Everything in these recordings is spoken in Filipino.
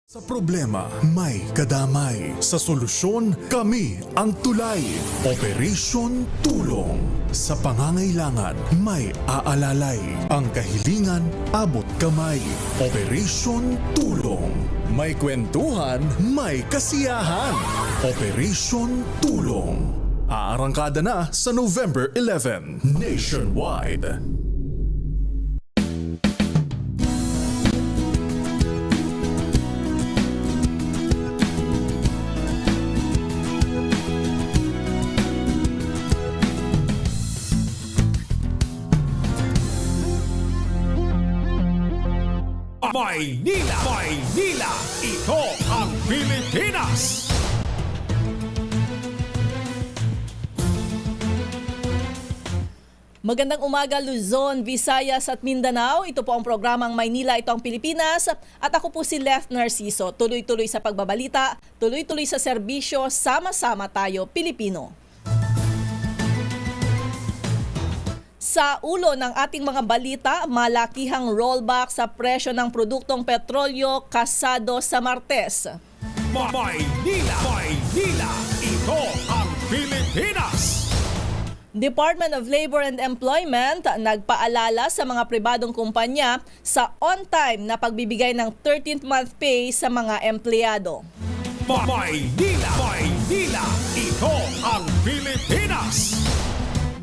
Sa problema, may kadamay. Sa solusyon, kami ang tulay. Operation Tulong. Sa pangangailangan, may aalalay. Ang kahilingan, abot kamay. Operation Tulong. May kwentuhan, may kasiyahan. Operation Tulong. Aarangkada na sa November 11, nationwide. Maynila, Maynila, ito ang Pilipinas! Magandang umaga Luzon, Visayas at Mindanao. Ito po ang programang Maynila, ito ang Pilipinas. At ako po si Leth Narciso. Tuloy-tuloy sa pagbabalita, tuloy-tuloy sa serbisyo, sama-sama tayo Pilipino. Sa ulo ng ating mga balita, malakihang rollback sa presyo ng produktong petrolyo kasado sa Martes. Maynila, Maynila, ito ang Pilipinas! Department of Labor and Employment nagpaalala sa mga pribadong kumpanya sa on-time na pagbibigay ng 13th month pay sa mga empleyado. Maynila, Maynila, ito ang Pilipinas!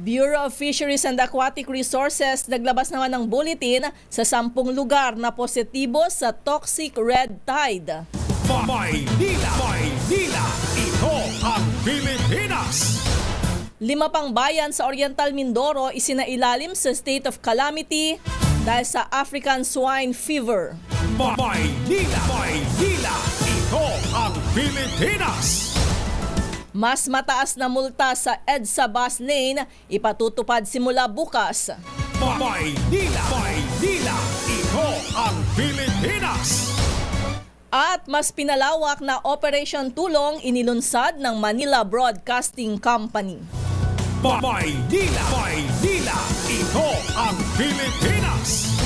Bureau of Fisheries and Aquatic Resources naglabas naman ng bulletin sa 10 lugar na positibo sa toxic red tide. Maynila, Maynila, ito ang Pilipinas! 5 pang bayan sa Oriental Mindoro isinailalim sa state of calamity dahil sa African swine fever. Maynila, Maynila, ito ang Pilipinas! Mas mataas na multa sa EDSA bus lane ipatutupad simula bukas. Maynila, Maynila, ito ang Pilipinas! At mas pinalawak na Operation Tulong inilunsad ng Manila Broadcasting Company. Maynila, Maynila, ito ang Pilipinas!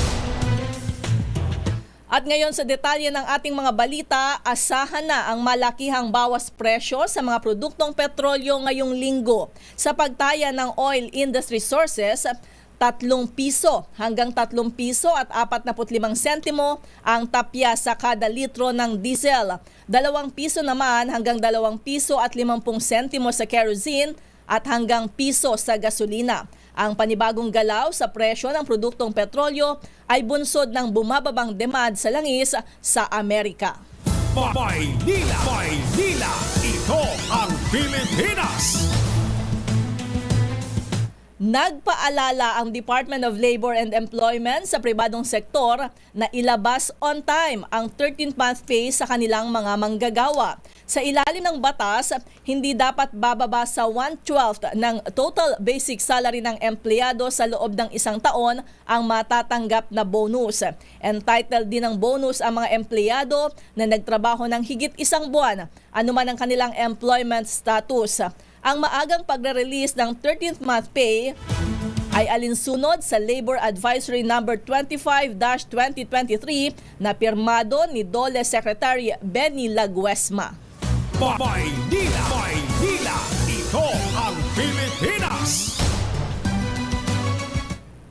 At ngayon sa detalye ng ating mga balita, asahan na ang malakihang bawas presyo sa mga produktong petrolyo ngayong linggo. Sa pagtaya ng oil industry sources, 3 piso hanggang 3 piso at 45 sentimo ang tapya sa kada litro ng diesel. 2 piso naman hanggang 2 piso at 50 sentimo sa kerosene at hanggang piso sa gasolina. Ang panibagong galaw sa presyo ng produktong petrolyo ay bunsod ng bumababang demand sa langis sa Amerika. Maynila, Maynila, ito ang Pilipinas! Nagpaalala ang Department of Labor and Employment sa pribadong sektor na ilabas on time ang 13th month pay sa kanilang mga manggagawa. Sa ilalim ng batas, hindi dapat bababa sa 1/12 ng total basic salary ng empleyado sa loob ng isang taon ang matatanggap na bonus. Entitled din ng bonus ang mga empleyado na nagtrabaho ng higit 1 buwan, anuman ang kanilang employment status. Ang maagang pagre-release ng 13th month pay ay alinsunod sa Labor Advisory No. 25-2023 na pirmado ni DOLE Secretary Benny Laguesma. Maynila, Maynila, ito ang Pilipinas!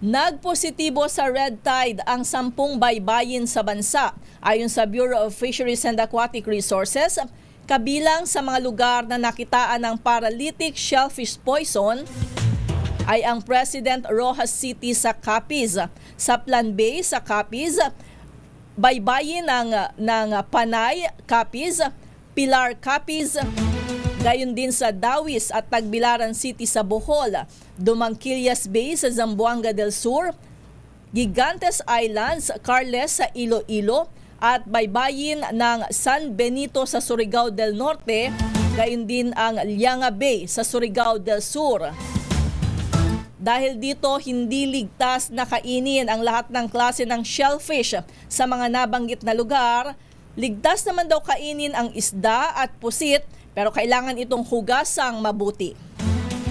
Nagpositibo sa red tide ang 10 baybayin sa bansa. Ayon sa Bureau of Fisheries and Aquatic Resources, kabilang sa mga lugar na nakitaan ng paralytic shellfish poison ay ang President Roxas City sa Capiz, Saplan Bay sa Capiz, baybayin ng Panay, Capiz, Pilar, Capiz, gayon din sa Dawis at Tagbilaran City sa Bohol, Dumangquillas Bay sa Zamboanga del Sur, Gigantes Islands, Carles sa Iloilo, at baybayin ng San Benito sa Surigao del Norte, gayon din ang Lianga Bay sa Surigao del Sur. Dahil dito, hindi ligtas na kainin ang lahat ng klase ng shellfish sa mga nabanggit na lugar. Ligtas naman daw kainin ang isda at pusit, pero kailangan itong hugasang mabuti.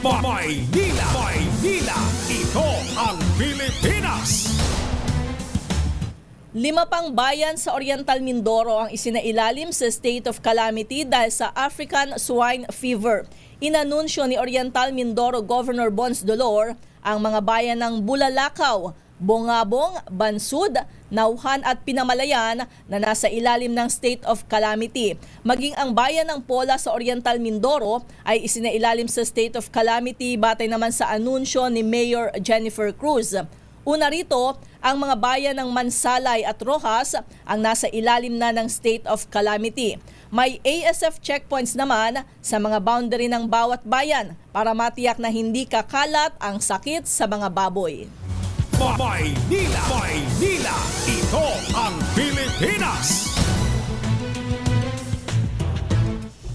Maynila, Maynila, ito ang Pilipinas! 5 pang bayan sa Oriental Mindoro ang isinailalim sa state of calamity dahil sa African Swine Fever. Inanunsyo ni Oriental Mindoro Governor Bons Dolor ang mga bayan ng Bulalakaw, Bongabong, Bansud, Nauhan at Pinamalayan na nasa ilalim ng state of calamity. Maging ang bayan ng Pola sa Oriental Mindoro ay isinailalim sa state of calamity batay naman sa anunsyo ni Mayor Jennifer Cruz. Una rito, ang mga bayan ng Mansalay at Rojas ang nasa ilalim na ng state of calamity. May ASF checkpoints naman sa mga boundary ng bawat bayan para matiyak na hindi kakalat ang sakit sa mga baboy. Maynila! Maynila! Ito ang Pilipinas!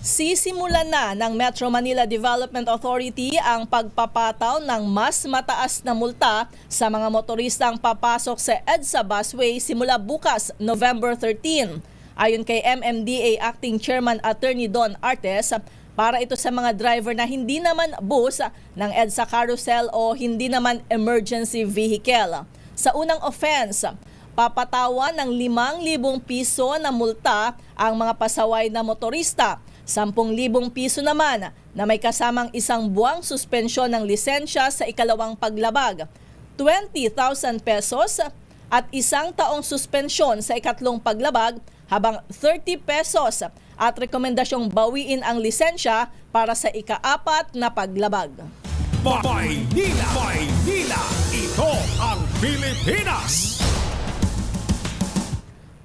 Sisimulan na ng Metro Manila Development Authority ang pagpapataw ng mas mataas na multa sa mga motoristang papasok sa EDSA busway simula bukas, November 13. Ayon kay MMDA Acting Chairman Attorney Don Artes, para ito sa mga driver na hindi naman bus ng EDSA carousel o hindi naman emergency vehicle. Sa unang offense, papatawan ng 5,000 piso na multa ang mga pasaway na motorista. 10,000 piso naman na may kasamang 1 buwang suspensyon ng lisensya sa ikalawang paglabag, 20,000 pesos at 1 taong suspensyon sa ikatlong paglabag habang 30 pesos at rekomendasyong bawiin ang lisensya para sa ika-4 na paglabag. Maynila! Maynila! Ito ang Pilipinas!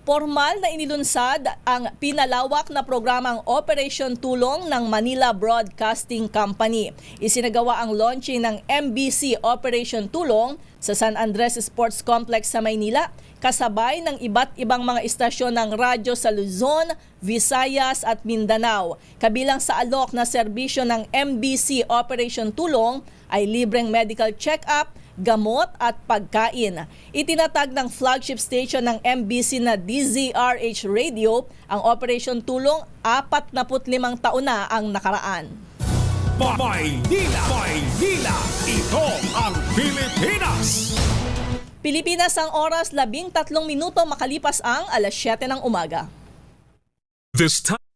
Formal na inilunsad ang pinalawak na programang Operation Tulong ng Manila Broadcasting Company. Isinagawa ang launching ng MBC Operation Tulong sa San Andres Sports Complex sa Maynila, kasabay ng iba't ibang mga istasyon ng radyo sa Luzon, Visayas at Mindanao. Kabilang sa alok na serbisyo ng MBC Operation Tulong ay libreng medical check-up, gamot at pagkain. Itinatag ng flagship station ng MBC na DZRH Radio ang Operation Tulong 45 taon na ang nakaraan. Maynila! Maynila! Ito ang Pilipinas! Pilipinas ang oras, 13 minuto makalipas ang 7:00 ng umaga. This time